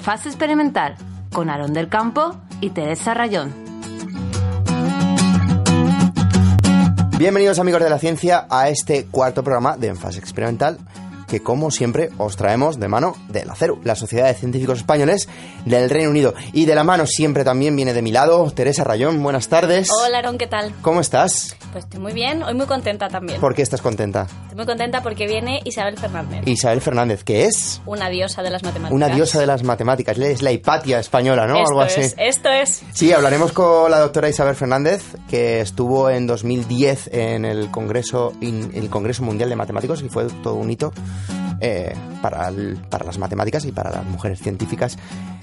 Fase Experimental, con Aarón del Campo y Teresa Rayón. Bienvenidos, amigos de la ciencia, a este cuarto programa de En Fase Experimental, que como siempre os traemos de mano de la CERU, la Sociedad de Científicos Españoles del Reino Unido. Y de la mano siempre también viene de mi lado Teresa Rayón. Buenas tardes. Hola, Aarón, ¿qué tal? ¿Cómo estás? Pues estoy muy bien, hoy muy contenta también. ¿Por qué estás contenta? Estoy muy contenta porque viene Isabel Fernández. Isabel Fernández, ¿qué es? Una diosa de las matemáticas. Una diosa de las matemáticas, es la Hipatia española, ¿no? Esto Algo así. Esto es. Sí, hablaremos con la doctora Isabel Fernández, que estuvo en 2010 en el Congreso Mundial de Matemáticos, y fue todo un hito para las matemáticas y para las mujeres científicas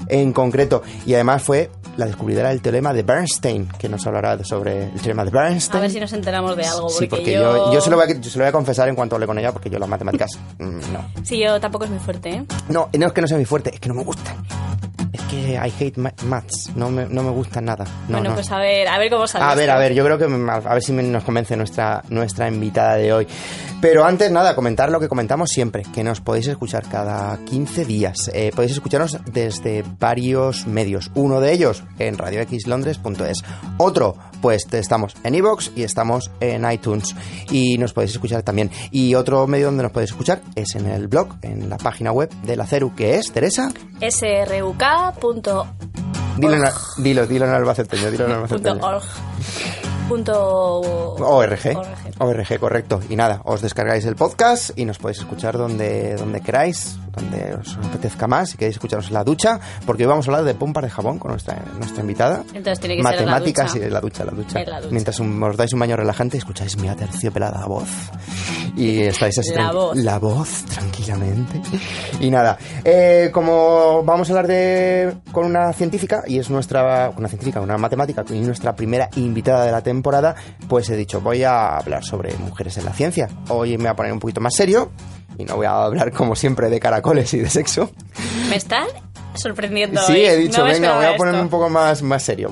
en concreto. Y además fue la descubridora del teorema de Bernstein, que nos hablará sobre el teorema de Bernstein. A ver si nos enteramos de algo. Sí, porque yo se lo voy a confesar en cuanto hable con ella, porque yo las matemáticas no. Sí, yo tampoco es muy fuerte, ¿eh? No es que no sea muy fuerte, es que no me gustan. Es que I hate maths, no me gusta nada. Pues a ver cómo sale. A ver, yo creo que a ver si nos convence nuestra invitada de hoy. Pero antes, nada, comentar lo que comentamos siempre, que nos podéis escuchar cada 15 días. Podéis escucharnos desde varios medios. Uno de ellos en radioxlondres.es. Otro, pues estamos en iVoox y estamos en iTunes. Y nos podéis escuchar también. Y otro medio donde nos podéis escuchar es en el blog, en la página web de la CERU, que es, Teresa... sruk.org. Dilo en albaceteño, ORG, correcto. Y nada, os descargáis el podcast y nos podéis escuchar donde queráis, donde os apetezca más. Si queréis escucharnos en la ducha, porque hoy vamos a hablar de pompas de jabón con nuestra invitada. Entonces tiene que matemáticas ser en la ducha. Mientras os dais un baño relajante, escucháis mi aterciopelada voz y estáis así la voz tranquilamente. Y nada, como vamos a hablar con una científica, y es una matemática y nuestra primera invitada de la temporada, pues he dicho, voy a hablar sobre mujeres en la ciencia. Hoy me voy a poner un poquito más serio y no voy a hablar como siempre de caracoles y de sexo. ¿Me están sorprendiendo? Sí, hoy. he dicho, no venga, voy a ponerme esto. un poco más serio,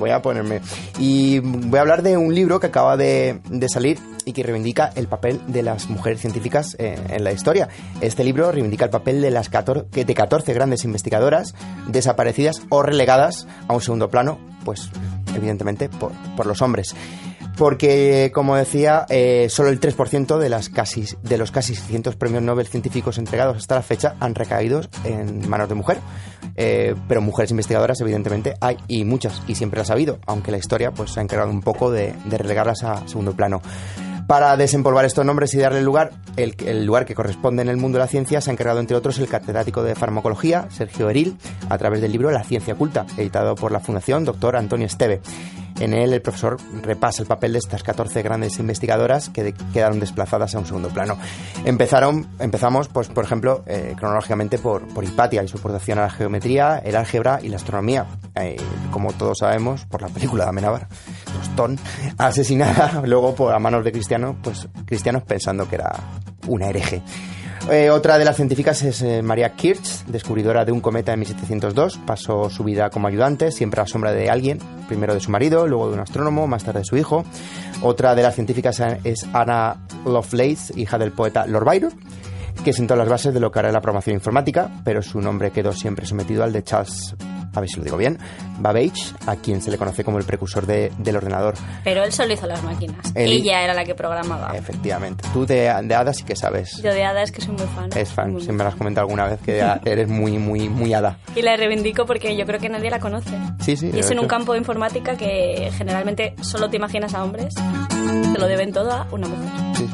y voy a hablar de un libro que acaba de salir y que reivindica el papel de las mujeres científicas en la historia. Este libro reivindica el papel de 14 grandes investigadoras desaparecidas o relegadas a un segundo plano, pues evidentemente por los hombres. Porque, como decía, solo el 3% de los casi 600 premios Nobel científicos entregados hasta la fecha han recaído en manos de mujer. Pero mujeres investigadoras, evidentemente, hay, y muchas, y siempre las ha habido, aunque la historia pues se ha encargado un poco de relegarlas a segundo plano. Para desempolvar estos nombres y darle lugar, el lugar que corresponde en el mundo de la ciencia, se ha encargado, entre otros, el catedrático de farmacología, Sergio Eril, a través del libro La ciencia oculta, editado por la Fundación Dr. Antonio Esteve. En él, el profesor repasa el papel de estas 14 grandes investigadoras que quedaron desplazadas a un segundo plano. Empezamos, pues, por ejemplo, cronológicamente por Hipatia y su aportación a la geometría, el álgebra y la astronomía. Como todos sabemos, por la película de Amenábar, Tostón, asesinada luego a manos de cristianos pensando que era una hereje. Otra de las científicas es Maria Kirch, descubridora de un cometa en 1702. Pasó su vida como ayudante, siempre a la sombra de alguien, primero de su marido, luego de un astrónomo, más tarde de su hijo. Otra de las científicas es Anna Lovelace, hija del poeta Lord Byron, que sentó las bases de lo que era la programación informática, pero su nombre quedó siempre sometido al de Charles, a ver si lo digo bien, Babbage, a quien se le conoce como el precursor del ordenador. Pero él solo hizo las máquinas. Ella era la que programaba. Efectivamente. Tú de Ada sí que sabes. Yo de Ada es que soy muy fan. Es fan, siempre me lo has comentado alguna vez, que eres muy Ada. Y la reivindico porque yo creo que nadie la conoce. Sí. Y es en un campo de informática que generalmente solo te imaginas a hombres. Te lo deben todo a una mujer. Sí.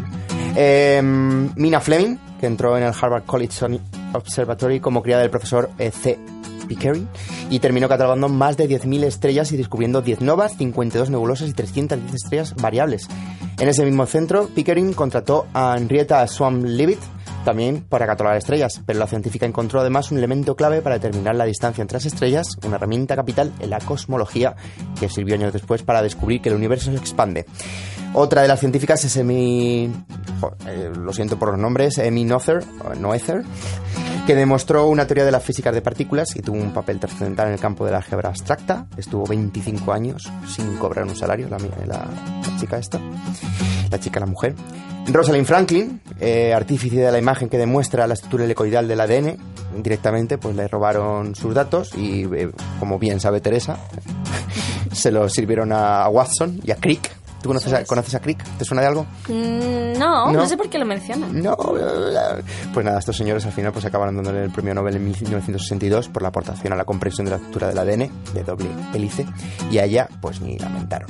Mina Fleming, que entró en el Harvard College Observatory como criada del profesor C. Pickering, y terminó catalogando más de 10.000 estrellas y descubriendo 10 novas, 52 nebulosas y 310 estrellas variables. En ese mismo centro, Pickering contrató a Henrietta Swan-Leavitt también para catalogar estrellas, pero la científica encontró además un elemento clave para determinar la distancia entre las estrellas, una herramienta capital en la cosmología que sirvió años después para descubrir que el universo se expande. Otra de las científicas es lo siento por los nombres, Emmy Noether, que demostró una teoría de las físicas de partículas y tuvo un papel trascendental en el campo de la álgebra abstracta. Estuvo 25 años sin cobrar un salario, la mujer. Rosalind Franklin, artífice de la imagen que demuestra la estructura helicoidal del ADN, directamente pues le robaron sus datos y, como bien sabe Teresa, se los sirvieron a Watson y a Crick. ¿Tú conoces a Crick? ¿Te suena de algo? No sé por qué lo mencionan. No. Pues nada, estos señores al final pues acabaron dándole el premio Nobel en 1962 por la aportación a la comprensión de la estructura del ADN de doble hélice, y a ella pues ni lamentaron.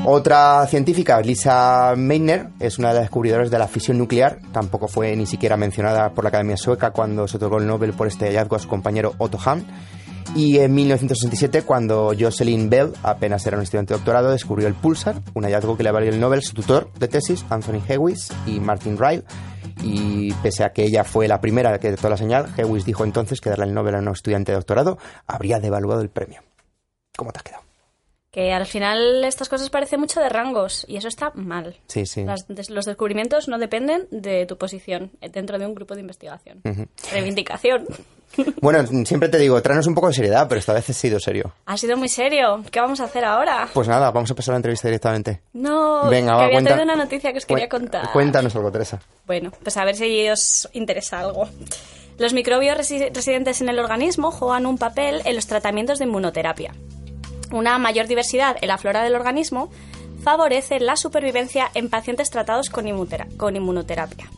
Otra científica, Lisa Meitner, es una de las descubridoras de la fisión nuclear. Tampoco fue ni siquiera mencionada por la Academia Sueca cuando se otorgó el Nobel por este hallazgo a su compañero Otto Hahn. Y en 1967, cuando Jocelyn Bell apenas era un estudiante de doctorado, descubrió el pulsar, un hallazgo que le valió el Nobel su tutor de tesis, Anthony Hewitt y Martin Ryle. Y pese a que ella fue la primera que detectó la señal, Hewitt dijo entonces que darle el Nobel a un estudiante de doctorado habría devaluado el premio. ¿Cómo te has quedado? Que al final estas cosas parecen mucho de rangos y eso está mal. Sí. Los descubrimientos no dependen de tu posición dentro de un grupo de investigación. Uh-huh. Reivindicación. Bueno, siempre te digo, tráenos un poco de seriedad, pero esta vez he sido serio. Ha sido muy serio. ¿Qué vamos a hacer ahora? Pues nada, vamos a empezar la entrevista directamente. No, venga, que había traído una noticia que os quería contar. Cuéntanos algo, Teresa. Bueno, pues a ver si os interesa algo. Los microbios residentes en el organismo juegan un papel en los tratamientos de inmunoterapia. Una mayor diversidad en la flora del organismo favorece la supervivencia en pacientes tratados con inmunoterapia.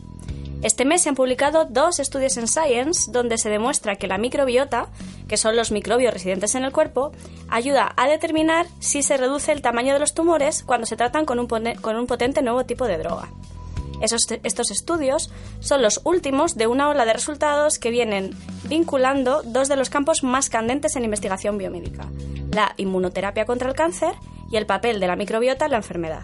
Este mes se han publicado 2 estudios en Science donde se demuestra que la microbiota, que son los microbios residentes en el cuerpo, ayuda a determinar si se reduce el tamaño de los tumores cuando se tratan con un potente nuevo tipo de droga. Estos estudios son los últimos de una ola de resultados que vienen vinculando 2 de los campos más candentes en investigación biomédica: la inmunoterapia contra el cáncer y el papel de la microbiota en la enfermedad.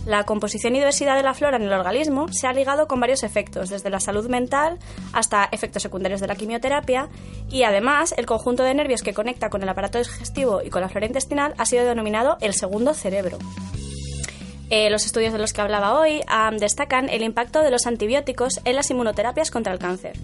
La composición y diversidad de la flora en el organismo se ha ligado con varios efectos, desde la salud mental hasta efectos secundarios de la quimioterapia, y además el conjunto de nervios que conecta con el aparato digestivo y con la flora intestinal ha sido denominado el segundo cerebro. Los estudios de los que hablaba hoy destacan el impacto de los antibióticos en las inmunoterapias contra el cáncer,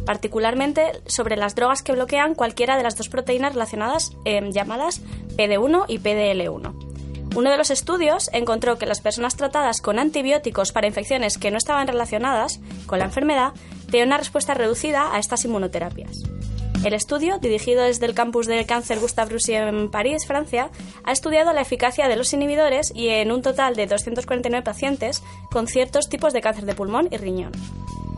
particularmente sobre las drogas que bloquean cualquiera de las 2 proteínas relacionadas llamadas PD1 y PDL1. Uno de los estudios encontró que las personas tratadas con antibióticos para infecciones que no estaban relacionadas con la enfermedad tenían una respuesta reducida a estas inmunoterapias. El estudio, dirigido desde el campus de cáncer Gustave Roussy en París, Francia, ha estudiado la eficacia de los inhibidores y en un total de 249 pacientes con ciertos tipos de cáncer de pulmón y riñón.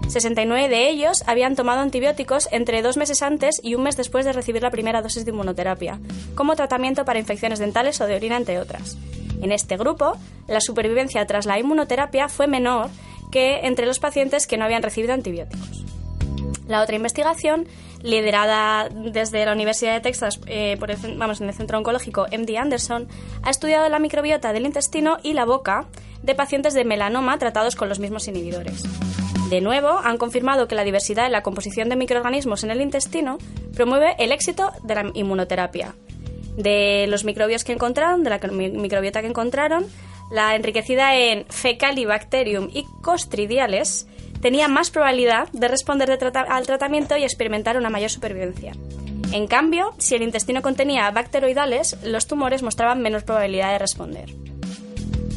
69 de ellos habían tomado antibióticos entre 2 meses antes y 1 mes después de recibir la primera dosis de inmunoterapia, como tratamiento para infecciones dentales o de orina, entre otras. En este grupo, la supervivencia tras la inmunoterapia fue menor que entre los pacientes que no habían recibido antibióticos. La otra investigación, liderada desde la Universidad de Texas en el Centro Oncológico MD Anderson, ha estudiado la microbiota del intestino y la boca de pacientes de melanoma tratados con los mismos inhibidores. De nuevo, han confirmado que la diversidad en la composición de microorganismos en el intestino promueve el éxito de la inmunoterapia. De los microbios que encontraron, de la microbiota que encontraron, la enriquecida en Fecalibacterium y Clostridiales tenía más probabilidad de responder al tratamiento y experimentar una mayor supervivencia. En cambio, si el intestino contenía bacteroidales, los tumores mostraban menos probabilidad de responder.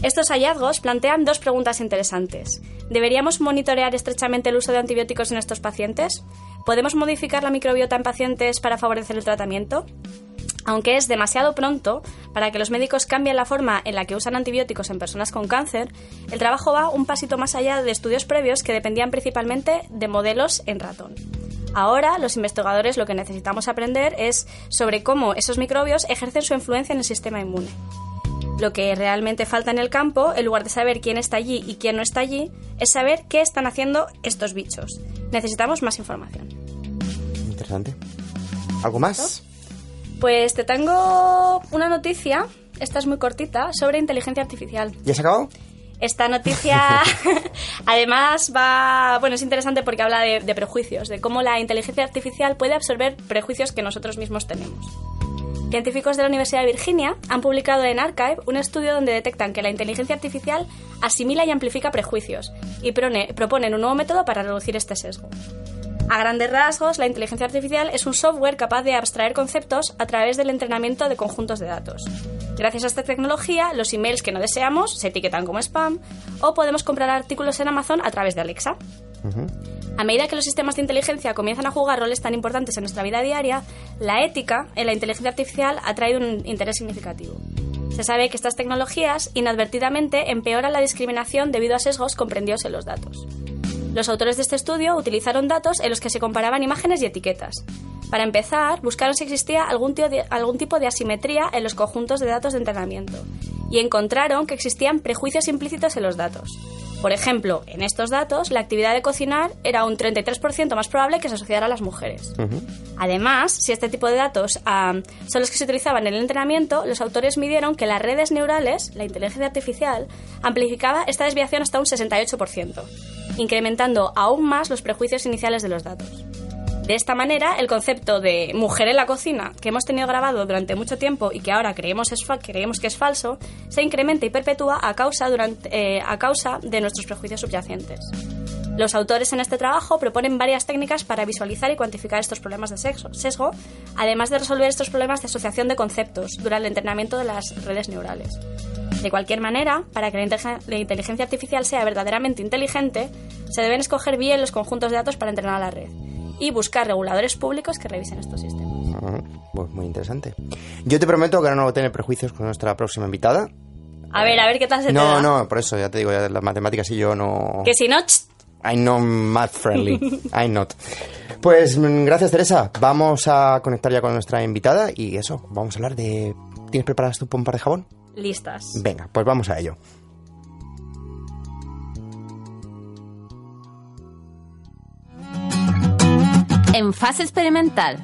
Estos hallazgos plantean 2 preguntas interesantes. ¿Deberíamos monitorear estrechamente el uso de antibióticos en estos pacientes? ¿Podemos modificar la microbiota en pacientes para favorecer el tratamiento? Aunque es demasiado pronto para que los médicos cambien la forma en la que usan antibióticos en personas con cáncer, el trabajo va un pasito más allá de estudios previos que dependían principalmente de modelos en ratón. Ahora, los investigadores lo que necesitamos aprender es sobre cómo esos microbios ejercen su influencia en el sistema inmune. Lo que realmente falta en el campo, en lugar de saber quién está allí y quién no está allí, es saber qué están haciendo estos bichos. Necesitamos más información. Interesante. ¿Algo más? Pues te tengo una noticia, esta es muy cortita, sobre inteligencia artificial. ¿Ya se acabó? Esta noticia además es interesante porque habla de prejuicios, de cómo la inteligencia artificial puede absorber prejuicios que nosotros mismos tenemos. Científicos de la Universidad de Virginia han publicado en Archive un estudio donde detectan que la inteligencia artificial asimila y amplifica prejuicios y proponen un nuevo método para reducir este sesgo. A grandes rasgos, la inteligencia artificial es un software capaz de abstraer conceptos a través del entrenamiento de conjuntos de datos. Gracias a esta tecnología, los emails que no deseamos se etiquetan como spam o podemos comprar artículos en Amazon a través de Alexa. A medida que los sistemas de inteligencia comienzan a jugar roles tan importantes en nuestra vida diaria, la ética en la inteligencia artificial ha traído un interés significativo. Se sabe que estas tecnologías inadvertidamente empeoran la discriminación debido a sesgos comprendidos en los datos. Los autores de este estudio utilizaron datos en los que se comparaban imágenes y etiquetas. Para empezar, buscaron si existía algún tipo de asimetría en los conjuntos de datos de entrenamiento y encontraron que existían prejuicios implícitos en los datos. Por ejemplo, en estos datos, la actividad de cocinar era un 33% más probable que se asociara a las mujeres. Además, si este tipo de datos son los que se utilizaban en el entrenamiento, los autores midieron que las redes neurales, la inteligencia artificial, amplificaba esta desviación hasta un 68%, incrementando aún más los prejuicios iniciales de los datos. De esta manera, el concepto de mujer en la cocina, que hemos tenido grabado durante mucho tiempo y que ahora creemos que es falso, se incrementa y perpetúa a causa de nuestros prejuicios subyacentes. Los autores en este trabajo proponen varias técnicas para visualizar y cuantificar estos problemas de sesgo, además de resolver estos problemas de asociación de conceptos durante el entrenamiento de las redes neurales. De cualquier manera, para que la inteligencia artificial sea verdaderamente inteligente, se deben escoger bien los conjuntos de datos para entrenar a la red y buscar reguladores públicos que revisen estos sistemas. Pues muy interesante. Yo te prometo que ahora no voy a tener prejuicios con nuestra próxima invitada. A ver qué tal se te da. No, por eso ya te digo, ya las matemáticas y yo no... Que si no... I'm not math friendly. I'm not. Pues gracias, Teresa. Vamos a conectar ya con nuestra invitada y eso, vamos a hablar de... ¿Tienes preparadas tu pompa de jabón? Listas. Venga, pues vamos a ello. En Fase Experimental,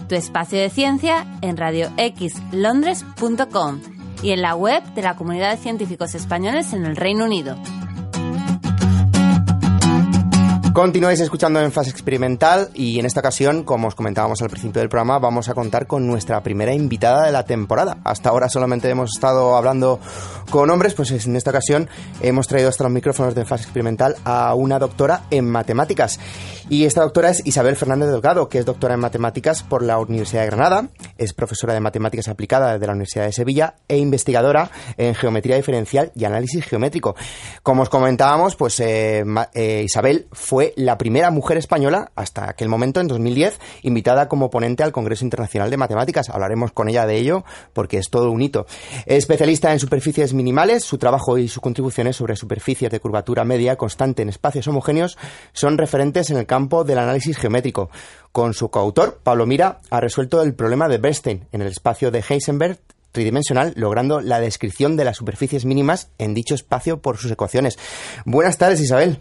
tu espacio de ciencia en radioxlondres.com y en la web de la Comunidad de Científicos Españoles en el Reino Unido. Continuáis escuchando en Fase Experimental y en esta ocasión, como os comentábamos al principio del programa, vamos a contar con nuestra primera invitada de la temporada. Hasta ahora solamente hemos estado hablando con hombres, pues en esta ocasión hemos traído hasta los micrófonos de Fase Experimental a una doctora en matemáticas. Y esta doctora es Isabel Fernández Delgado, que es doctora en matemáticas por la Universidad de Granada, es profesora de matemáticas aplicada de la Universidad de Sevilla e investigadora en geometría diferencial y análisis geométrico. Como os comentábamos, pues Isabel fue la primera mujer española, hasta aquel momento, en 2010, invitada como ponente al Congreso Internacional de Matemáticas. Hablaremos con ella de ello porque es todo un hito. Es especialista en superficies minimales, su trabajo y sus contribuciones sobre superficies de curvatura media constante en espacios homogéneos son referentes en el campo del análisis geométrico. Con su coautor, Pablo Mira, ha resuelto el problema de Bernstein en el espacio de Heisenberg tridimensional, logrando la descripción de las superficies mínimas en dicho espacio por sus ecuaciones. Buenas tardes, Isabel.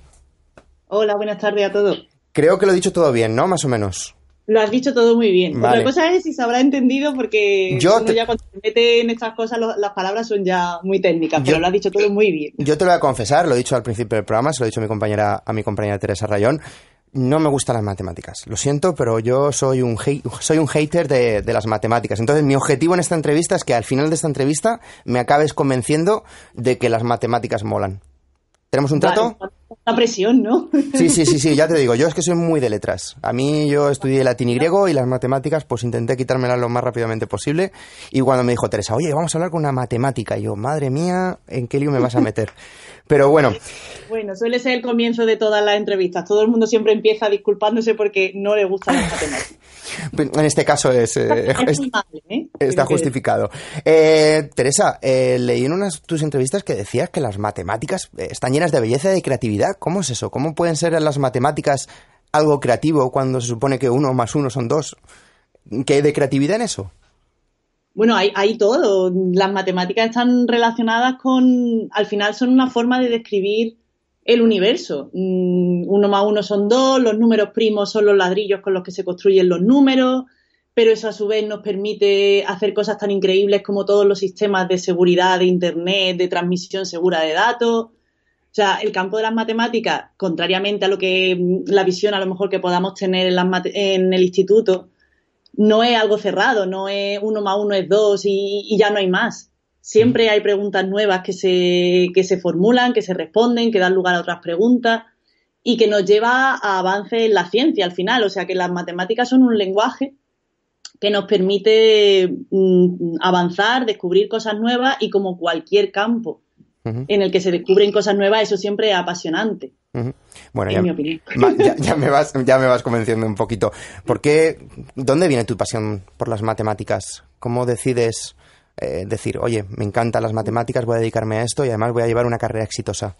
Hola, buenas tardes a todos. Creo que lo he dicho todo bien, ¿no? Más o menos. Lo has dicho todo muy bien. Vale. Otra cosa es si se habrá entendido porque ya cuando se mete en estas cosas las palabras son ya muy técnicas, pero lo has dicho todo muy bien. Yo te lo voy a confesar, lo he dicho al principio del programa, se lo he dicho a mi compañera Teresa Rayón. No me gustan las matemáticas. Lo siento, pero yo soy un hater de las matemáticas. Entonces, mi objetivo en esta entrevista es que al final de esta entrevista me acabes convenciendo de que las matemáticas molan. ¿Tenemos un trato? La presión, ¿no? Sí, ya te digo, yo es que soy muy de letras. A mí yo estudié latín y griego y las matemáticas pues intenté quitármelas lo más rápidamente posible. Y cuando me dijo Teresa, oye, vamos a hablar con una matemática, y yo, madre mía, ¿en qué lío me vas a meter? Pero bueno. Bueno, suele ser el comienzo de todas las entrevistas. Todo el mundo siempre empieza disculpándose porque no le gustan las matemáticas. En este caso está justificado. Teresa, leí en unas de tus entrevistas que decías que las matemáticas están llenas de belleza y de creatividad. ¿Cómo es eso? ¿Cómo pueden ser las matemáticas algo creativo cuando se supone que 1 más 1 son 2? ¿Qué hay de creatividad en eso? Bueno, hay todo. Las matemáticas están relacionadas al final son una forma de describir el universo. 1 más 1 son 2, los números primos son los ladrillos con los que se construyen los números, pero eso a su vez nos permite hacer cosas tan increíbles como todos los sistemas de seguridad de Internet, de transmisión segura de datos. O sea, el campo de las matemáticas, contrariamente a lo que la visión a lo mejor que podamos tener en el instituto, no es algo cerrado, no es 1 más 1 es 2 y ya no hay más. Siempre hay preguntas nuevas que se formulan, que se responden, que dan lugar a otras preguntas y que nos lleva a avances en la ciencia al final. O sea, que las matemáticas son un lenguaje que nos permite avanzar, descubrir cosas nuevas y como cualquier campo en el que se descubren cosas nuevas, eso siempre es apasionante. Bueno, en mi opinión. Ya me vas convenciendo un poquito. ¿Dónde viene tu pasión por las matemáticas? ¿Cómo decides decir, oye, me encantan las matemáticas, voy a dedicarme a esto y además voy a llevar una carrera exitosa?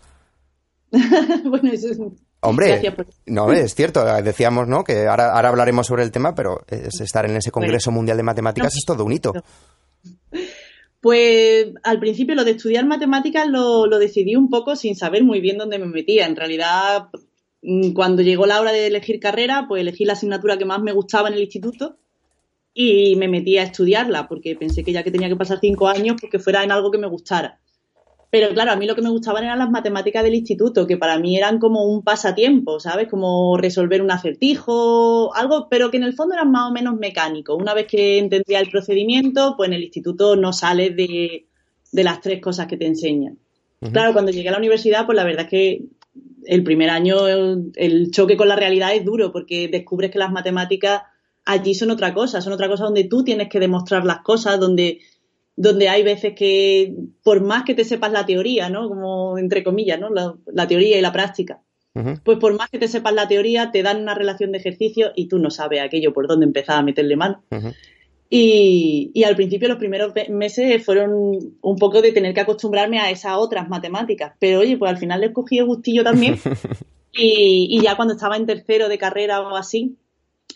Bueno, eso es... Hombre, no, es cierto, decíamos, ¿no?, que ahora hablaremos sobre el tema, pero estar en ese Congreso Mundial de Matemáticas es todo un hito. Pues al principio lo de estudiar matemáticas lo decidí un poco sin saber muy bien dónde me metía. En realidad, cuando llegó la hora de elegir carrera, pues elegí la asignatura que más me gustaba en el instituto y me metí a estudiarla, porque pensé que ya que tenía que pasar 5 años, pues que fuera en algo que me gustara. Pero claro, a mí lo que me gustaban eran las matemáticas del instituto, que para mí eran como un pasatiempo, ¿sabes? Como resolver un acertijo, algo, pero que en el fondo eran más o menos mecánicos. Una vez que entendía el procedimiento, pues en el instituto no sales de las 3 cosas que te enseñan. Claro, cuando llegué a la universidad, pues la verdad es que el primer año el choque con la realidad es duro, porque descubres que las matemáticas allí son otra cosa donde tú tienes que demostrar las cosas, donde hay veces que, por más que te sepas la teoría, ¿no?, como entre comillas, ¿no?, la teoría y la práctica, pues por más que te sepas la teoría, te dan una relación de ejercicio y tú no sabes aquello por dónde empezar a meterle mano. Y al principio los primeros meses fueron un poco de tener que acostumbrarme a esas otras matemáticas, pero oye, pues al final les cogí el gustillo también y ya cuando estaba en tercero de carrera o así,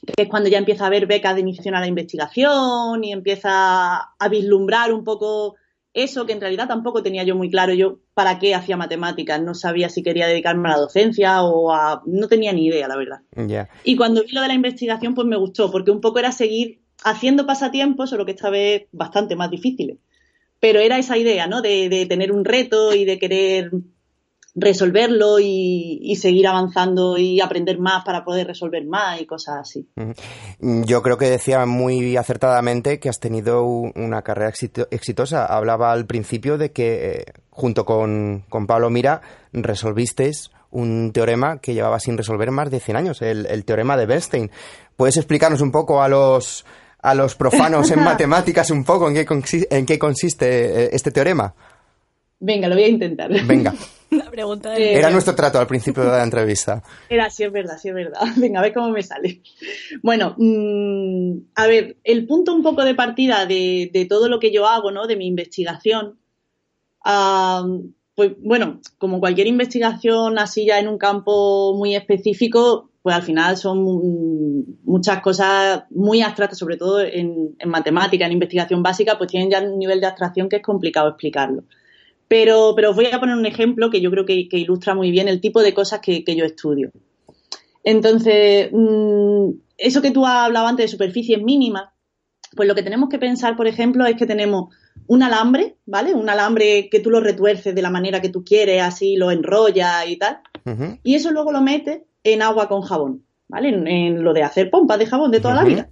que es cuando ya empieza a haber becas de iniciación a la investigación y empieza a vislumbrar un poco eso, que en realidad tampoco tenía yo muy claro yo para qué hacía matemáticas. No sabía si quería dedicarme a la docencia no tenía ni idea, la verdad. Yeah. Y cuando vi lo de la investigación, pues me gustó, porque un poco era seguir haciendo pasatiempos, solo que esta vez bastante más difíciles. Pero era esa idea, ¿no?, de tener un reto y de querer resolverlo y seguir avanzando y aprender más para poder resolver más y cosas así. Yo creo que decía muy acertadamente que has tenido una carrera exitosa. Hablaba al principio de que junto con Pablo Mira resolvisteis un teorema que llevaba sin resolver más de 100 años, el teorema de Bernstein. ¿Puedes explicarnos un poco a los profanos en matemáticas un poco en qué consiste este teorema? Venga, lo voy a intentar. Venga. La pregunta Era nuestro trato al principio de la entrevista. Sí es verdad. Venga, a ver cómo me sale. Bueno, a ver, el punto un poco de partida de todo lo que yo hago, ¿no?, de mi investigación, pues bueno, como cualquier investigación así ya en un campo muy específico, pues al final son muchas cosas muy abstractas, sobre todo en matemática, en investigación básica, pues tienen ya un nivel de abstracción que es complicado explicarlo. Pero os voy a poner un ejemplo que yo creo que ilustra muy bien el tipo de cosas que yo estudio. Entonces, eso que tú has hablado antes de superficies mínimas, pues lo que tenemos que pensar, por ejemplo, es que tenemos un alambre, ¿vale? Un alambre que tú lo retuerces de la manera que tú quieres, así lo enrollas y tal. Y eso luego lo metes en agua con jabón, ¿vale? En lo de hacer pompas de jabón de toda la vida.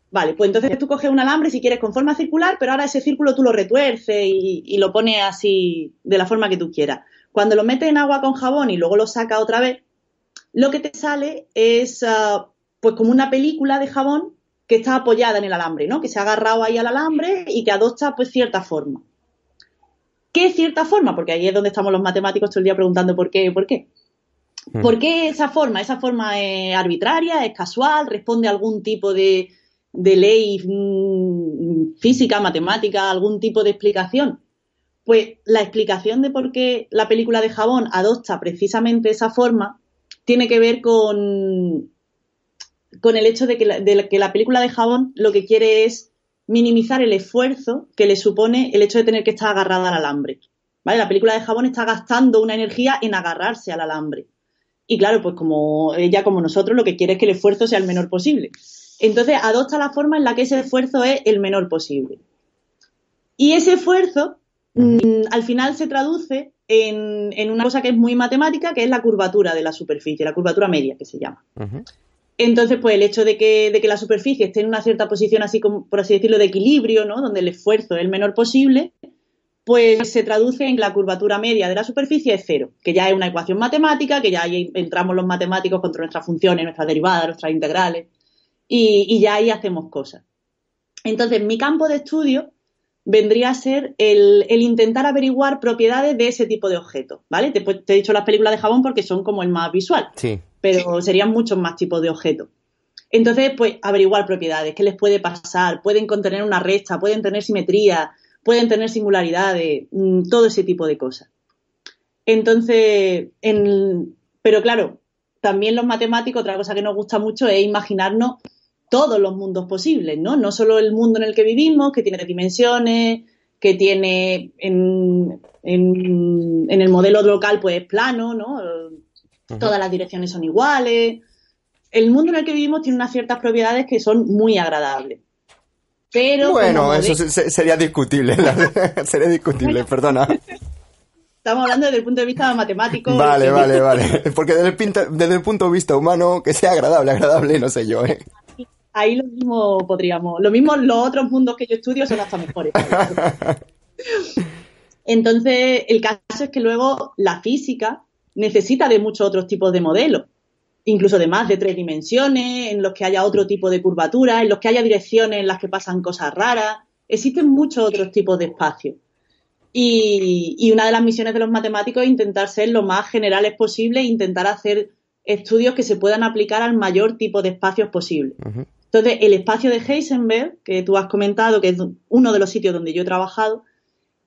Vale, pues entonces tú coges un alambre, si quieres, con forma circular, pero ahora ese círculo tú lo retuerces y lo pones así de la forma que tú quieras. Cuando lo metes en agua con jabón y luego lo sacas otra vez, lo que te sale es pues como una película de jabón que está apoyada en el alambre, ¿no?, que se ha agarrado ahí al alambre y que adopta pues cierta forma. ¿Qué es cierta forma? Porque ahí es donde estamos los matemáticos todo el día preguntando por qué. ¿Por qué esa forma? Esa forma es arbitraria, es casual, responde a algún tipo de ley física, matemática, algún tipo de explicación. Pues la explicación de por qué la película de jabón adopta precisamente esa forma tiene que ver con el hecho de que la película de jabón lo que quiere es minimizar el esfuerzo que le supone el hecho de tener que estar agarrada al alambre, ¿vale? La película de jabón está gastando una energía en agarrarse al alambre. Y claro, pues como ella, como nosotros, lo que quiere es que el esfuerzo sea el menor posible. Entonces adopta la forma en la que ese esfuerzo es el menor posible. Y ese esfuerzo al final se traduce en una cosa que es muy matemática, que es la curvatura de la superficie, la curvatura media, que se llama. Entonces, pues el hecho de que la superficie esté en una cierta posición, así como, por así decirlo, de equilibrio, ¿no?, donde el esfuerzo es el menor posible, pues se traduce en que la curvatura media de la superficie es 0, que ya es una ecuación matemática, que ya ahí entramos los matemáticos con nuestras funciones, nuestras derivadas, nuestras integrales, y ya ahí hacemos cosas. Entonces, mi campo de estudio vendría a ser el intentar averiguar propiedades de ese tipo de objetos, ¿vale? Te he dicho las películas de jabón porque son como el más visual, Sí. pero serían muchos más tipos de objetos. Entonces, pues averiguar propiedades, qué les puede pasar, pueden contener una recta, pueden tener simetría, pueden tener singularidades, todo ese tipo de cosas. Entonces, pero claro, también los matemáticos, otra cosa que nos gusta mucho es imaginarnos todos los mundos posibles, ¿no? No solo el mundo en el que vivimos, que tiene 3 dimensiones, que tiene en el modelo local pues es plano, ¿no? Todas las direcciones son iguales. El mundo en el que vivimos tiene unas ciertas propiedades que son muy agradables. Pero bueno, eso sería discutible. Sería discutible, perdona. Estamos hablando desde el punto de vista matemático. Vale. Porque desde el punto de vista humano, que sea agradable, no sé yo, ¿eh? Ahí lo mismo podríamos. Lo mismo los otros mundos que yo estudio son hasta mejores. Entonces, el caso es que luego la física necesita de muchos otros tipos de modelos. Incluso de más de 3 dimensiones, en los que haya otro tipo de curvatura, en los que haya direcciones en las que pasan cosas raras. Existen muchos otros tipos de espacios. Y una de las misiones de los matemáticos es intentar ser lo más generales posible e intentar hacer estudios que se puedan aplicar al mayor tipo de espacios posible. Uh-huh. Entonces, el espacio de Heisenberg, que tú has comentado, que es uno de los sitios donde yo he trabajado,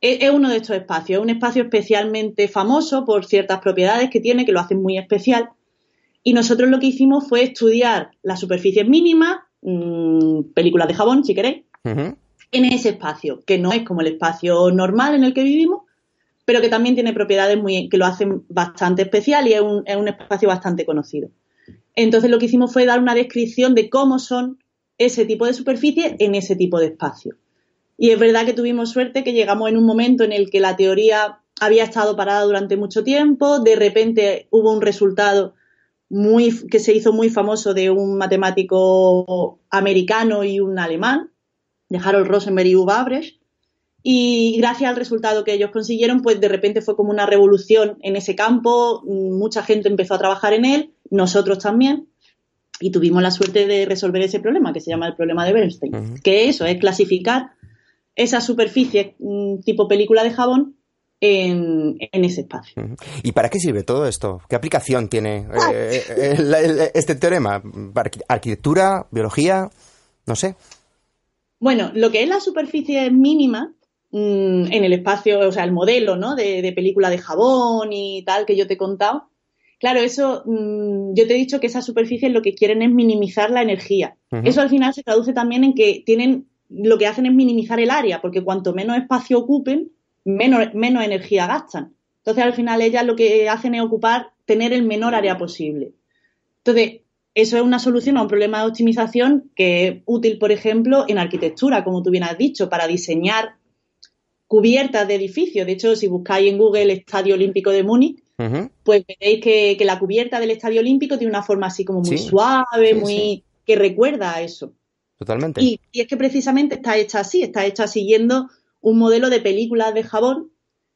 es uno de estos espacios. Es un espacio especialmente famoso por ciertas propiedades que tiene, que lo hacen muy especial. Y nosotros lo que hicimos fue estudiar las superficies mínimas, películas de jabón, si queréis, uh-huh, en ese espacio, que no es como el espacio normal en el que vivimos, pero que también tiene propiedades que lo hacen bastante especial y es un espacio bastante conocido. Entonces lo que hicimos fue dar una descripción de cómo son ese tipo de superficies en ese tipo de espacio. Y es verdad que tuvimos suerte que llegamos en un momento en el que la teoría había estado parada durante mucho tiempo, de repente hubo un resultado que se hizo muy famoso de un matemático americano y un alemán, de Harold Rosenberg y Uwe Albrecht, y gracias al resultado que ellos consiguieron, pues de repente fue como una revolución en ese campo, mucha gente empezó a trabajar en él, nosotros también, y tuvimos la suerte de resolver ese problema, que se llama el problema de Bernstein, uh-huh, que eso es clasificar esa superficie tipo película de jabón en ese espacio. Uh-huh. ¿Y para qué sirve todo esto? ¿Qué aplicación tiene este teorema? ¿Arquitectura? ¿Biología? No sé. Bueno, lo que es la superficie mínima en el espacio, o sea, el modelo, ¿no?, de película de jabón y tal que yo te he contado, claro, eso, yo te he dicho que esas superficies lo que quieren es minimizar la energía. Uh-huh. Eso al final se traduce también en que lo que hacen es minimizar el área, porque cuanto menos espacio ocupen, menos energía gastan. Entonces, al final, ellas lo que hacen es tener el menor área posible. Entonces, eso es una solución a un problema de optimización que es útil, por ejemplo, en arquitectura, como tú bien has dicho, para diseñar cubiertas de edificios. De hecho, si buscáis en Google el Estadio Olímpico de Múnich, uh-huh, pues veréis que la cubierta del Estadio Olímpico tiene una forma así como muy suave, sí. Que recuerda a eso. Totalmente. Y es que precisamente está hecha siguiendo un modelo de películas de jabón,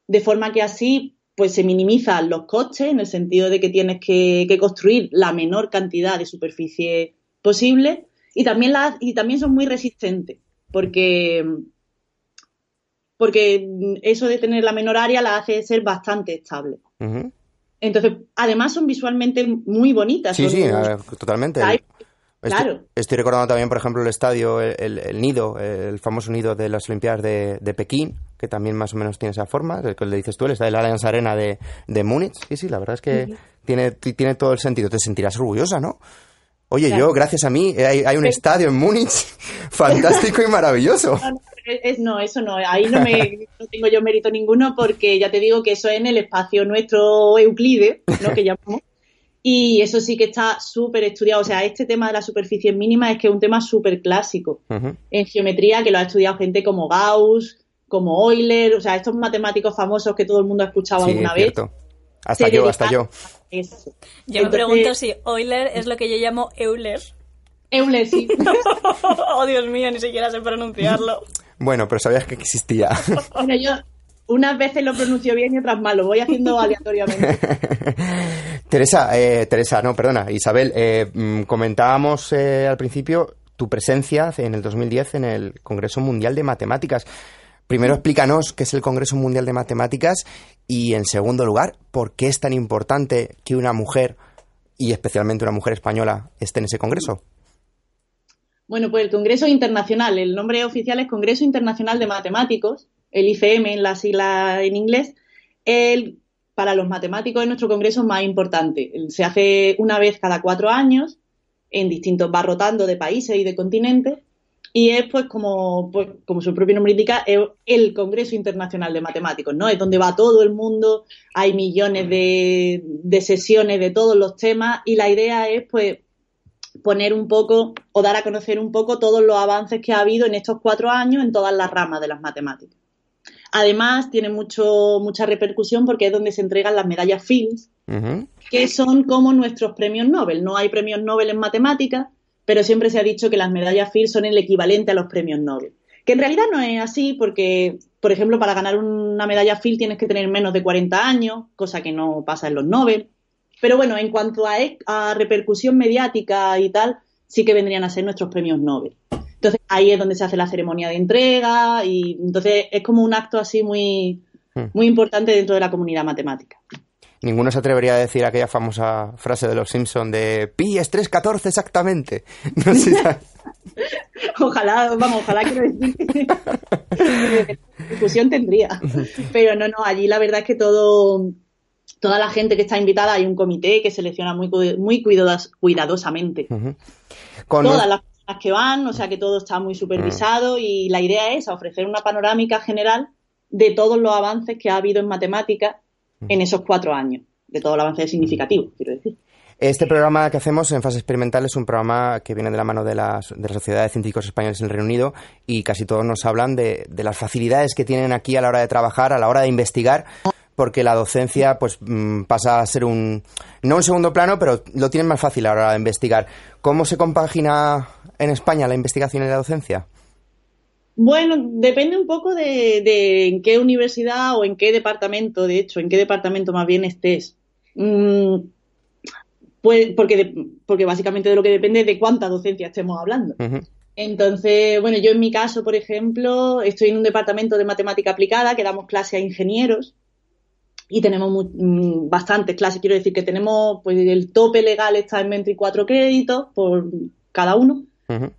de forma que así pues se minimizan los costes, en el sentido de que tienes que construir la menor cantidad de superficie posible, y también son muy resistentes, porque eso de tener la menor área la hace ser bastante estable. Uh-huh. Entonces, además son visualmente muy bonitas. Sí, totalmente. Claro. Estoy recordando también, por ejemplo, el estadio, el nido, el famoso nido de las Olimpiadas de Pekín, que también más o menos tiene esa forma, el que le dices tú, el estadio de la Allianz Arena de Múnich. Sí, la verdad es que uh-huh, tiene todo el sentido. Te sentirás orgullosa, ¿no? Oye, claro, gracias a mí, hay un estadio en Múnich fantástico y maravilloso. No, eso no, ahí no tengo yo mérito ninguno, porque ya te digo que eso es en el espacio nuestro Euclides, ¿no?, que llamamos. Y eso sí que está súper estudiado. O sea, este tema de las superficies mínimas es que es un tema súper clásico. Uh-huh. En geometría, que lo ha estudiado gente como Gauss, como Euler, o sea, estos matemáticos famosos que todo el mundo ha escuchado alguna vez. Hasta yo. Eso. Yo me pregunto si Euler es lo que yo llamo Euler. Euler, sí. Oh, Dios mío, ni siquiera sé pronunciarlo. Bueno, pero sabías que existía. Bueno, yo unas veces lo pronuncio bien y otras mal, lo voy haciendo aleatoriamente. Isabel, comentábamos al principio tu presencia en el 2010 en el Congreso Mundial de Matemáticas. Primero explícanos qué es el Congreso Mundial de Matemáticas y, en segundo lugar, por qué es tan importante que una mujer, y especialmente una mujer española, esté en ese congreso. Bueno, pues el Congreso Internacional, el nombre oficial es Congreso Internacional de Matemáticos, el ICM en la sigla en inglés. Para los matemáticos es nuestro congreso más importante. Se hace una vez cada 4 años, va rotando de países y de continentes, y es pues como su propio nombre indica, es el Congreso Internacional de Matemáticos, ¿no? Es donde va todo el mundo, hay millones de sesiones de todos los temas, y la idea es pues poner un poco o dar a conocer un poco todos los avances que ha habido en estos 4 años en todas las ramas de las matemáticas. Además, tiene mucha repercusión porque es donde se entregan las medallas Fields, que son como nuestros premios Nobel. No hay premios Nobel en matemáticas, pero siempre se ha dicho que las medallas Fields son el equivalente a los premios Nobel. Que en realidad no es así porque, por ejemplo, para ganar una medalla Fields tienes que tener menos de 40 años, cosa que no pasa en los Nobel. Pero bueno, en cuanto a repercusión mediática y tal, sí que vendrían a ser nuestros premios Nobel. Entonces ahí es donde se hace la ceremonia de entrega y entonces es como un acto así muy importante dentro de la comunidad matemática. Ninguno se atrevería a decir aquella famosa frase de los Simpson de pi es 3,14 exactamente. No sé ojalá quiero decir que discusión tendría. Pero no, allí la verdad es que toda la gente que está invitada, hay un comité que selecciona muy cuidadosamente. Todas las que van, o sea que todo está muy supervisado y la idea es ofrecer una panorámica general de todos los avances que ha habido en matemáticas en esos 4 años, de todo el avance significativo, quiero decir. Este programa que hacemos en Fase Experimental es un programa que viene de la mano de la Sociedad de Científicos Españoles en el Reino Unido y casi todos nos hablan de las facilidades que tienen aquí a la hora de trabajar, a la hora de investigar, porque la docencia pues pasa a ser no un segundo plano, pero lo tienen más fácil a la hora de investigar. ¿Cómo se compagina en España la investigación y la docencia? Bueno, depende un poco de en qué universidad o en qué departamento, de hecho, en qué departamento más bien estés. Pues porque básicamente de lo que depende es de cuánta docencia estemos hablando. Entonces, bueno, yo en mi caso, por ejemplo, estoy en un departamento de matemática aplicada que damos clase a ingenieros y tenemos bastantes clases. Quiero decir que tenemos, pues el tope legal está en 24 créditos por cada uno.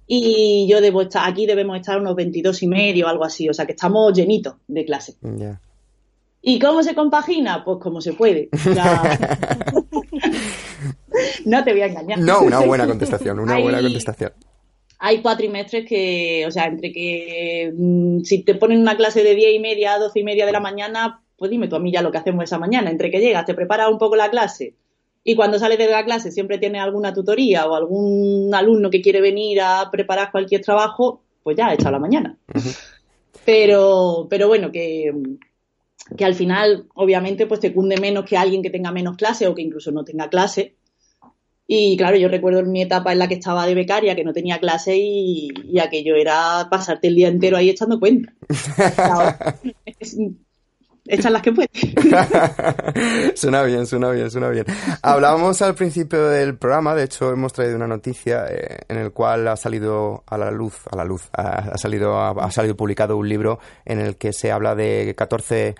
Y yo debemos estar unos 22 y medio, algo así, o sea que estamos llenitos de clases. ¿Y cómo se compagina? Pues como se puede. No te voy a engañar. No, una buena contestación, buena contestación. Hay cuatrimestres que, o sea, entre que si te ponen una clase de 10 y media a 12 y media de la mañana, pues dime tú a mí ya lo que hacemos esa mañana. Entre que llegas, te preparas un poco la clase y cuando sales de la clase siempre tienes alguna tutoría o algún alumno que quiere venir a preparar cualquier trabajo, pues ya ha echado la mañana. Pero bueno, que al final, obviamente, pues te cunde menos que alguien que tenga menos clase o que incluso no tenga clase. Y claro, yo recuerdo en mi etapa en la que estaba de becaria que no tenía clase y aquello era pasarte el día entero ahí echando cuentas. Echas las que puedes. Suena bien. Hablábamos al principio del programa, de hecho hemos traído una noticia en el cual ha salido ha salido publicado un libro en el que se habla de 14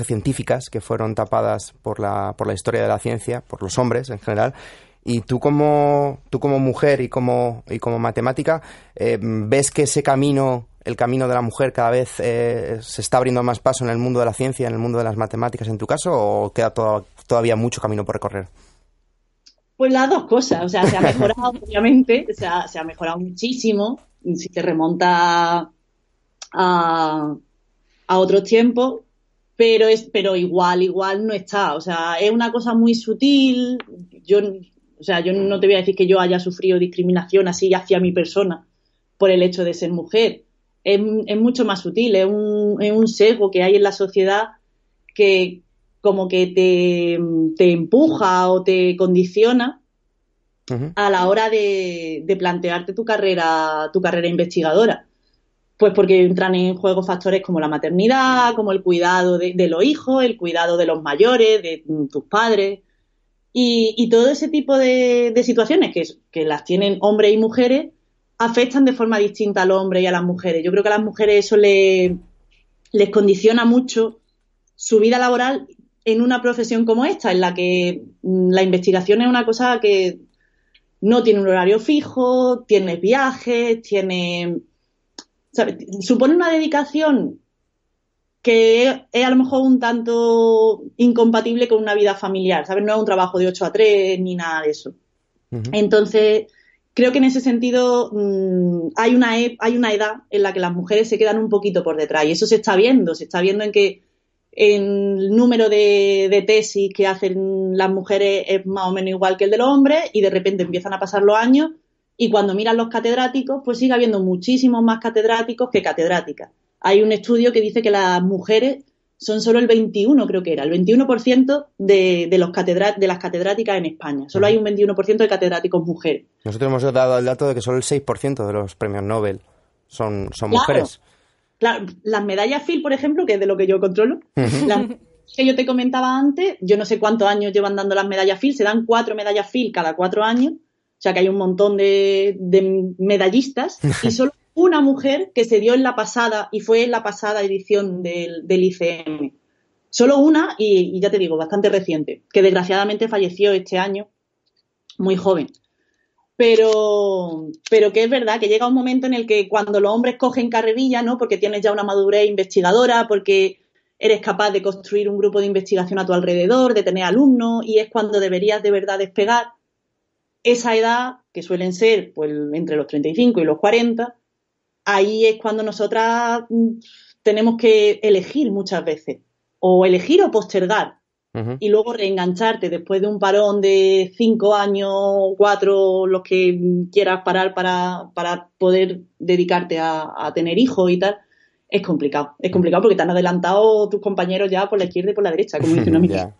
científicas que fueron tapadas por la historia de la ciencia, por los hombres en general. Y tú como mujer y como matemática, ¿ves que el camino de la mujer cada vez se está abriendo más paso en el mundo de la ciencia, en el mundo de las matemáticas en tu caso, o queda todavía mucho camino por recorrer? Pues las dos cosas, o sea, se ha mejorado obviamente, se ha mejorado muchísimo, si te remonta a otros tiempos, pero igual no está, o sea, es una cosa muy sutil. Yo no te voy a decir que yo haya sufrido discriminación así hacia mi persona por el hecho de ser mujer. Es mucho más sutil, es un sesgo que hay en la sociedad que como que te empuja o te condiciona a la hora de plantearte tu carrera investigadora. Pues porque entran en juego factores como la maternidad, como el cuidado de los hijos, el cuidado de los mayores, de tus padres. Y todo ese tipo de situaciones que las tienen hombres y mujeres afectan de forma distinta al hombre y a las mujeres. Yo creo que a las mujeres eso les les condiciona mucho su vida laboral en una profesión como esta, en la que la investigación es una cosa que no tiene un horario fijo, tiene viajes, ¿sabes? Supone una dedicación que es a lo mejor un tanto incompatible con una vida familiar, ¿sabes? No es un trabajo de 8 a 3 ni nada de eso. Uh-huh. Entonces, creo que en ese sentido hay una edad en la que las mujeres se quedan un poquito por detrás y eso se está viendo en que el número de tesis que hacen las mujeres es más o menos igual que el de los hombres y de repente empiezan a pasar los años y cuando miran los catedráticos pues sigue habiendo muchísimos más catedráticos que catedráticas. Hay un estudio que dice que las mujeres son solo el 21% de las catedráticas en España. Solo hay un 21% de catedráticos mujeres. Nosotros hemos dado el dato de que solo el 6% de los premios Nobel son mujeres. Claro, las medallas Fields, por ejemplo, que es de lo que yo controlo, las que yo te comentaba antes, yo no sé cuántos años llevan dando las medallas Fields, se dan 4 medallas Fields cada 4 años, o sea que hay un montón de medallistas, y solo una mujer que se dio en la pasada, y fue en la pasada edición del ICM. Solo una, y ya te digo, bastante reciente, que desgraciadamente falleció este año, muy joven. Pero que es verdad que llega un momento en el que cuando los hombres cogen carrerilla, ¿no? Porque tienes ya una madurez investigadora, porque eres capaz de construir un grupo de investigación a tu alrededor, de tener alumnos, y es cuando deberías de verdad despegar. Esa edad, que suelen ser pues entre los 35 y los 40, ahí es cuando nosotras tenemos que elegir muchas veces, o elegir o postergar. Uh-huh. Y luego reengancharte después de un parón de 5 años, 4, los que quieras parar para poder dedicarte a tener hijos y tal, es complicado. Es complicado porque te han adelantado tus compañeros ya por la izquierda y por la derecha, como dice una amiga.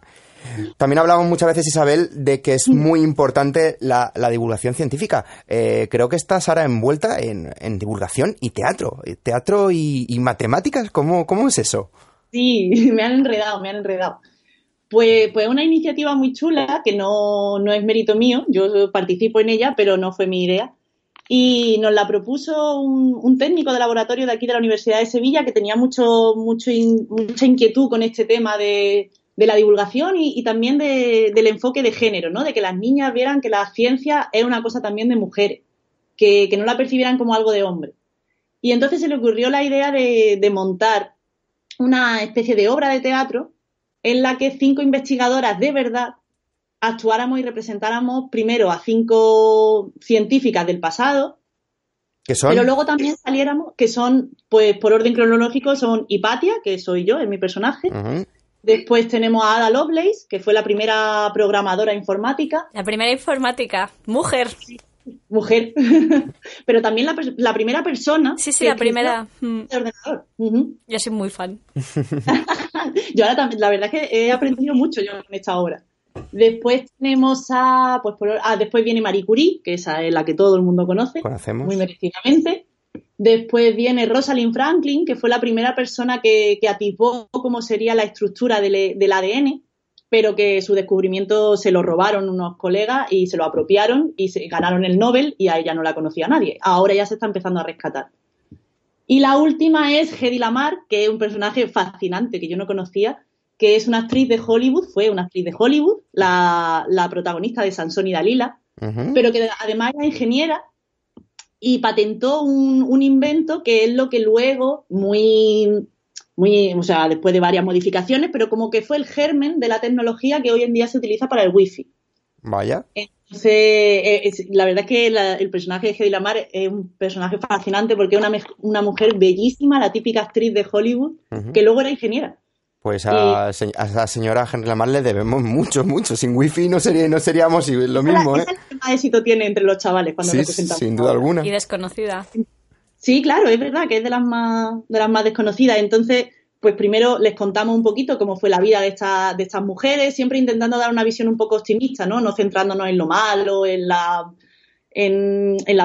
También hablamos muchas veces, Isabel, de que es muy importante la divulgación científica. Creo que estás ahora envuelta en divulgación y teatro. Teatro y matemáticas, ¿cómo es eso? Sí, me han enredado. Pues una iniciativa muy chula, que no es mérito mío, yo participo en ella, pero no fue mi idea. Y nos la propuso un técnico de laboratorio de aquí de la Universidad de Sevilla que tenía mucha inquietud con este tema de la divulgación y también del enfoque de género, ¿no? De que las niñas vieran que la ciencia es una cosa también de mujeres, que no la percibieran como algo de hombre. Y entonces se le ocurrió la idea de montar una especie de obra de teatro en la que 5 investigadoras de verdad actuáramos y representáramos primero a 5 científicas del pasado, ¿Qué son? Pero luego también saliéramos, que son, pues por orden cronológico, son Hipatia, que soy yo, es mi personaje. Uh-huh. Después tenemos a Ada Lovelace, que fue la primera programadora informática. La primera informática, mujer. Mujer. Pero también la primera persona. Sí, la primera. De ordenador. Uh-huh. Yo soy muy fan. Yo ahora también, la verdad es que he aprendido mucho yo en esta obra. Después tenemos después viene Marie Curie, que esa es la que todo el mundo conoce. Conocemos. Muy merecidamente. Después viene Rosalind Franklin, que fue la primera persona que atisbó cómo sería la estructura del ADN, pero que su descubrimiento se lo robaron unos colegas y se lo apropiaron y se ganaron el Nobel y a ella no la conocía nadie. Ahora ya se está empezando a rescatar. Y la última es Hedy Lamarr, que es un personaje fascinante que yo no conocía, que es una actriz de Hollywood, fue una actriz de Hollywood, la protagonista de Sansón y Dalila, uh-huh. Pero que además era ingeniera y patentó un invento que es lo que luego, o sea, después de varias modificaciones, pero como que fue el germen de la tecnología que hoy en día se utiliza para el wifi. Vaya. Entonces, la verdad es que el personaje de Hedy Lamarr es un personaje fascinante porque es una mujer bellísima, la típica actriz de Hollywood, uh-huh. Que luego era ingeniera. Pues a la señora Hedy Lamarr le debemos mucho. Sin wifi no seríamos lo mismo, ¿eh? Esa es la que más éxito tiene entre los chavales cuando nos presentamos. Sin duda alguna. Y desconocida. Sí, claro, es verdad que es de las más desconocidas. Entonces, pues primero les contamos un poquito cómo fue la vida de estas mujeres, siempre intentando dar una visión un poco optimista, no centrándonos en lo malo, en la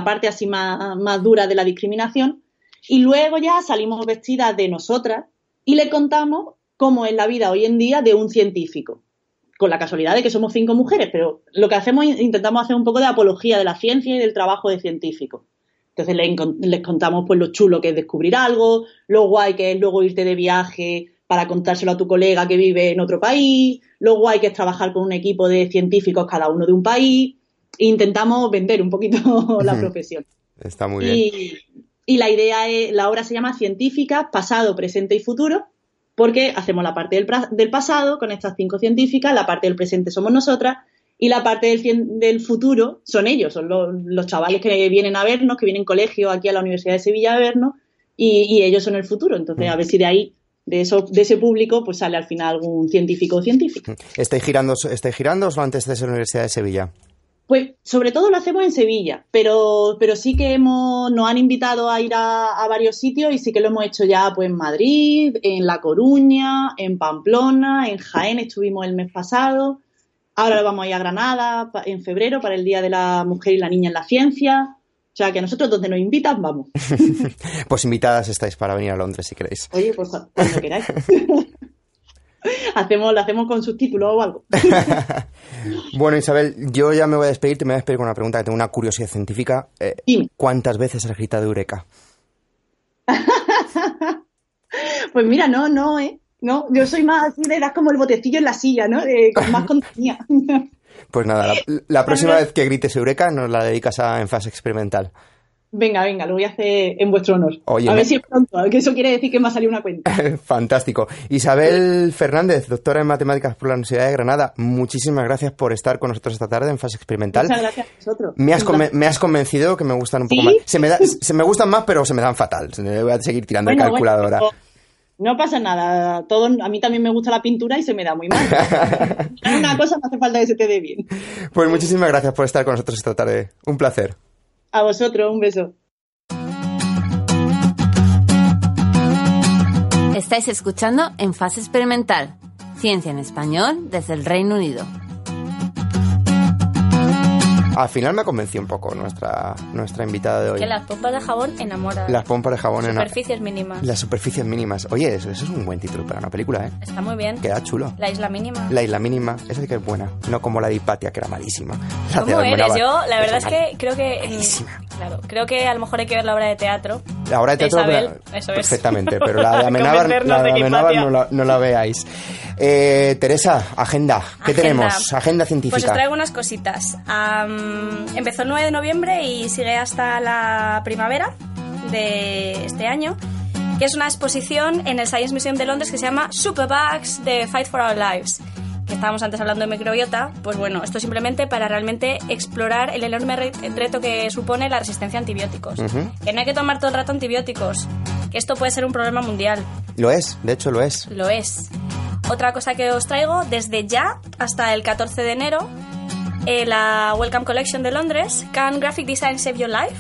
parte así más dura de la discriminación. Y luego ya salimos vestidas de nosotras y le contamos cómo es la vida hoy en día de un científico, con la casualidad de que somos 5 mujeres, pero lo que hacemos intentamos hacer un poco de apología de la ciencia y del trabajo de científicos. Entonces les contamos pues lo chulo que es descubrir algo, lo guay que es luego irte de viaje para contárselo a tu colega que vive en otro país, lo guay que es trabajar con un equipo de científicos cada uno de un país. E intentamos vender un poquito la profesión. Está muy bien. Y la idea es, la obra se llama Científicas, pasado, presente y futuro, porque hacemos la parte del pasado con estas 5 científicas, la parte del presente somos nosotras, y la parte del futuro son ellos, son los chavales que vienen a vernos, que vienen colegio aquí a la Universidad de Sevilla a vernos, y ellos son el futuro. Entonces, a ver si de ahí, de ese público, pues sale al final algún científico o científica. ¿Estáis girando o solamente estáis en la Universidad de Sevilla? Pues sobre todo lo hacemos en Sevilla, pero sí que nos han invitado a ir a varios sitios y sí que lo hemos hecho ya pues en Madrid, en La Coruña, en Pamplona, en Jaén estuvimos el mes pasado. Ahora vamos a ir a Granada en febrero para el Día de la Mujer y la Niña en la Ciencia. O sea, que a nosotros donde nos invitan, vamos. Pues invitadas estáis para venir a Londres, si queréis. Oye, pues cuando queráis. Lo hacemos con subtítulos o algo. Bueno, Isabel, yo ya me voy a despedir. Te me voy a despedir con una pregunta que tengo una curiosidad científica. Dime. ¿Cuántas veces has gritado Eureka? Pues mira, no, No, yo soy más así de como el botecillo en la silla, ¿no? Con más compañía. Pues nada, la próxima vez que grites Eureka nos la dedicas a En Fase Experimental. Venga, lo voy a hacer en vuestro honor. Oye, a ver si es pronto, que eso quiere decir que me ha salido una cuenta. Fantástico. Isabel Fernández, doctora en Matemáticas por la Universidad de Granada, muchísimas gracias por estar con nosotros esta tarde en Fase Experimental. Muchas gracias a vosotros. Me has convencido, que me gustan un poco ¿Sí? más. Se me gustan más, pero se me dan fatal. Voy a seguir tirando de calculadora. Bueno, no pasa nada. A mí también me gusta la pintura y se me da muy mal. Una cosa no hace falta que se te dé bien. Pues muchísimas gracias por estar con nosotros esta tarde. Un placer. A vosotros, un beso. Estáis escuchando En Fase Experimental, ciencia en español desde el Reino Unido. Al final me ha convencido un poco nuestra invitada de hoy. Que las pompas de jabón enamoran. Las pompas de jabón Superficies mínimas. Las superficies mínimas. Oye, eso es un buen título para una película, ¿eh? Está muy bien. Queda chulo. La isla mínima. La isla mínima, esa sí que es buena. No como la de Hipatia, que era malísima. ¿Cómo eres? Yo, la verdad es que creo que... Malísima. Claro, creo que a lo mejor hay que ver la obra de teatro. La obra de teatro, Isabel, eso es. perfectamente, pero la de Amenábar no la veáis. Teresa, agenda. ¿Qué tenemos? Agenda científica. Pues os traigo unas cositas. Empezó el 9 de noviembre y sigue hasta la primavera de este año, que es una exposición en el Science Museum de Londres que se llama Superbugs, The Fight for Our Lives. Que estábamos antes hablando de microbiota, pues bueno, esto simplemente para realmente explorar el enorme reto que supone la resistencia a antibióticos. Que no hay que tomar todo el rato antibióticos, que esto puede ser un problema mundial. Lo es, de hecho lo es. Lo es. Otra cosa que os traigo, desde ya hasta el 14 de enero, la Wellcome Collection de Londres, Can Graphic Design Save Your Life?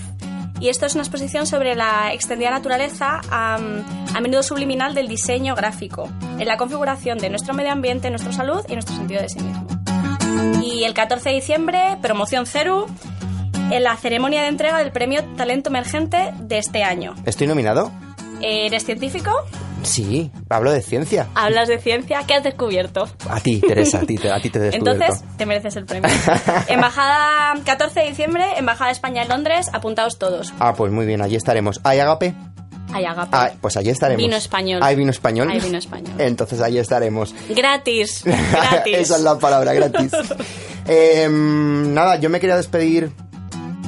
Y esto es una exposición sobre la extendida naturaleza, a menudo subliminal, del diseño gráfico, en la configuración de nuestro medio ambiente, nuestra salud y nuestro sentido de sí mismo. Y el 14 de diciembre, promoción CERU, en la ceremonia de entrega del premio Talento Emergente de este año. ¿Estoy nominado? ¿Eres científico? Sí, hablo de ciencia. ¿Hablas de ciencia? ¿Qué has descubierto? A ti, Teresa, a ti te he descubierto. Entonces, te mereces el premio. Embajada, 14 de diciembre, Embajada de España en Londres, apuntaos todos. Ah, pues muy bien, allí estaremos. ¿Hay agape? Hay agape. Ah, pues allí estaremos. Vino español. ¿Hay vino español? Hay vino español. Entonces allí estaremos. Gratis, gratis. Esa es la palabra, gratis. Nada, yo me quería despedir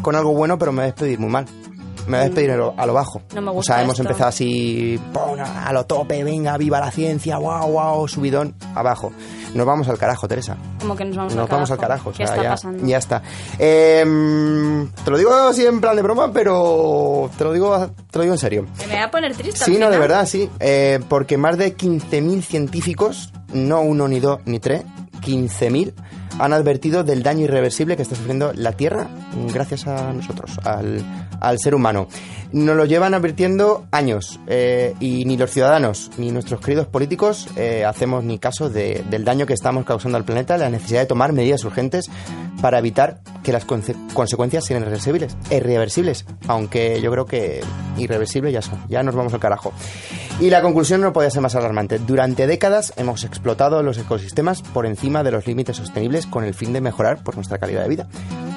con algo bueno, pero me voy a despedir muy mal. Me voy a despedir a lo bajo. No me gusta. O sea, hemos esto. empezado así, a lo tope, venga, viva la ciencia, guau, subidón, abajo. Nos vamos al carajo, Teresa. ¿Cómo que nos vamos al carajo? O ¿Qué sea, está pasando? Ya está. Te lo digo así en plan de broma, pero te lo digo en serio. Que me voy a poner triste. Sí, no, de verdad, sí. Porque más de 15.000 científicos, no uno, ni dos, ni tres, 15.000, han advertido del daño irreversible que está sufriendo la Tierra gracias a nosotros, al ser humano. Nos lo llevan advirtiendo años, y ni los ciudadanos ni nuestros queridos políticos hacemos ni caso del daño que estamos causando al planeta, la necesidad de tomar medidas urgentes para evitar que las consecuencias sean irreversibles, aunque yo creo que irreversibles ya nos vamos al carajo. Y la conclusión no podía ser más alarmante. Durante décadas hemos explotado los ecosistemas por encima de los límites sostenibles con el fin de mejorar nuestra calidad de vida.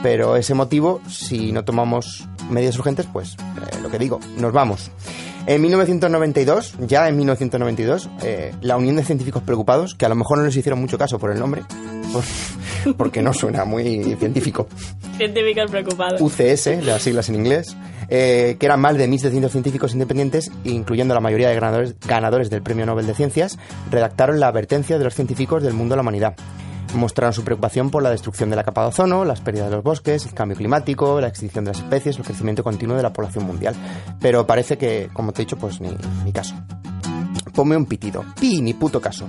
Pero ese motivo, si no tomamos medidas urgentes, pues lo que digo, nos vamos. En 1992, la Unión de Científicos Preocupados, que a lo mejor no les hicieron mucho caso por el nombre, porque no suena muy científico. Científicos preocupados. UCS, las siglas en inglés, que eran más de 1.700 científicos independientes, incluyendo la mayoría de ganadores del Premio Nobel de Ciencias, redactaron la advertencia de los científicos del mundo a la humanidad. Mostraron su preocupación por la destrucción de la capa de ozono, las pérdidas de los bosques, el cambio climático, la extinción de las especies, el crecimiento continuo de la población mundial. Pero parece que, como te he dicho, pues ni caso. Ponme un pitido. Ni puto caso.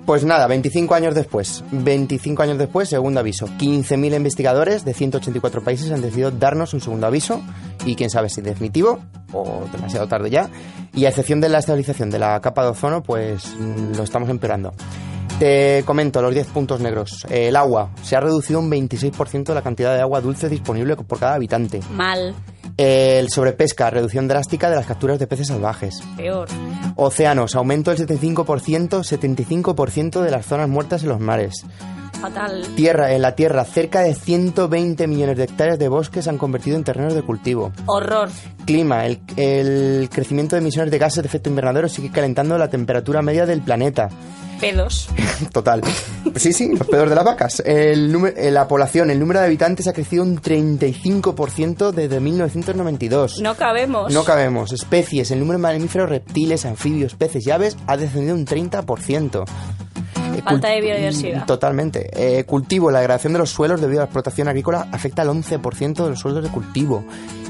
Pues nada, 25 años después, segundo aviso. 15.000 investigadores de 184 países han decidido darnos un segundo aviso, y quién sabe si definitivo o demasiado tarde ya. Y a excepción de la estabilización de la capa de ozono, pues lo estamos empeorando. Te comento los 10 puntos negros. El agua. Se ha reducido un 26% de la cantidad de agua dulce disponible por cada habitante. Mal. El sobrepesca. Reducción drástica de las capturas de peces salvajes. Peor. Océanos. Aumento del 75% de las zonas muertas en los mares. Fatal. Tierra. En la tierra, cerca de 120 millones de hectáreas de bosques se han convertido en terrenos de cultivo. Horror. Clima. El crecimiento de emisiones de gases de efecto invernadero sigue calentando la temperatura media del planeta. Pedos. Total. Sí, los pedos de las vacas. La población, el número de habitantes ha crecido un 35% desde 1992. No cabemos. Especies, el número de mamíferos, reptiles, anfibios, peces y aves ha descendido un 30%. Falta de biodiversidad. Totalmente. Cultivo, la degradación de los suelos debido a la explotación agrícola afecta al 11% de los suelos de cultivo.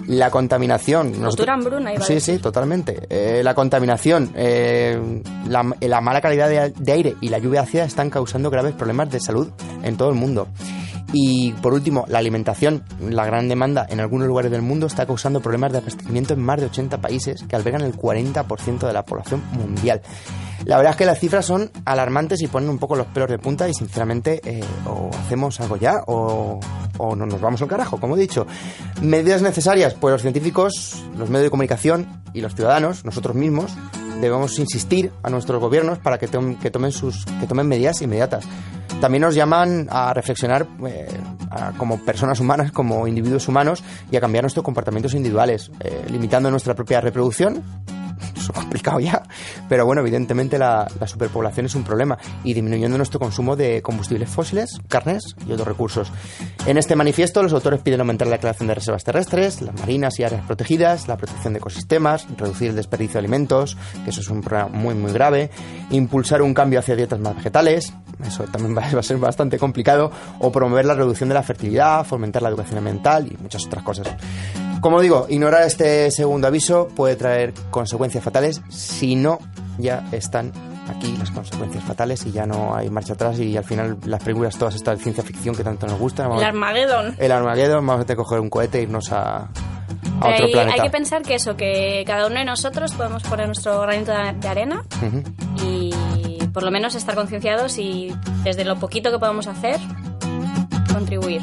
La contaminación. Cultura hambruna, iba a decir. Sí, totalmente. La contaminación, la mala calidad de aire y la lluvia ácida están causando graves problemas de salud en todo el mundo. Y por último, la alimentación. La gran demanda en algunos lugares del mundo está causando problemas de abastecimiento en más de 80 países que albergan el 40% de la población mundial. La verdad es que las cifras son alarmantes y ponen un poco los pelos de punta y sinceramente o hacemos algo ya o no nos vamos al carajo, como he dicho. Medidas necesarias, pues los científicos, los medios de comunicación y los ciudadanos, nosotros mismos, debemos insistir a nuestros gobiernos para que tomen medidas inmediatas. También nos llaman a reflexionar como personas humanas, como individuos humanos, y a cambiar nuestros comportamientos individuales, limitando nuestra propia reproducción. Eso es complicado ya, pero bueno, evidentemente la superpoblación es un problema, y disminuyendo nuestro consumo de combustibles fósiles, carnes y otros recursos. En este manifiesto los autores piden aumentar la declaración de reservas terrestres, las marinas y áreas protegidas, la protección de ecosistemas, reducir el desperdicio de alimentos, que eso es un problema muy muy grave, impulsar un cambio hacia dietas más vegetales, eso también va a ser bastante complicado, o promover la reducción de la fertilidad, fomentar la educación ambiental y muchas otras cosas. Como digo, ignorar este segundo aviso puede traer consecuencias fatales si no ya están aquí las consecuencias fatales y ya no hay marcha atrás, y al final las películas todas estas de ciencia ficción que tanto nos gustan. El Armagedón, vamos a tener que coger un cohete e irnos a otro planeta. Hay que pensar que cada uno de nosotros podemos poner nuestro granito de arena y por lo menos estar concienciados y desde lo poquito que podemos hacer, contribuir.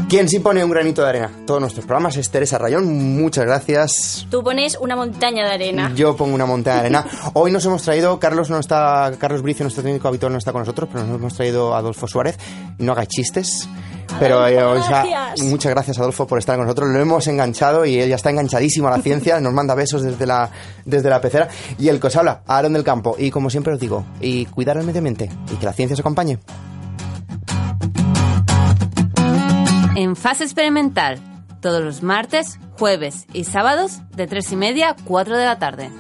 ¿Quién sí pone un granito de arena? Todos nuestros programas es Teresa Rayón, muchas gracias. Tú pones una montaña de arena. Yo pongo una montaña de arena. Hoy nos hemos traído, Carlos Bricio, nuestro técnico habitual, no está con nosotros, pero nos hemos traído a Adolfo Suárez. No haga chistes. Pero muchas gracias, Adolfo, por estar con nosotros. Lo hemos enganchado y él ya está enganchadísimo a la ciencia. Nos manda besos desde la pecera. Y el que os habla, Aarón del Campo. Y como siempre os digo, y cuidar el medio ambiente y que la ciencia os acompañe. En Fase Experimental, todos los martes, jueves y sábados de 3:30 a 4 de la tarde.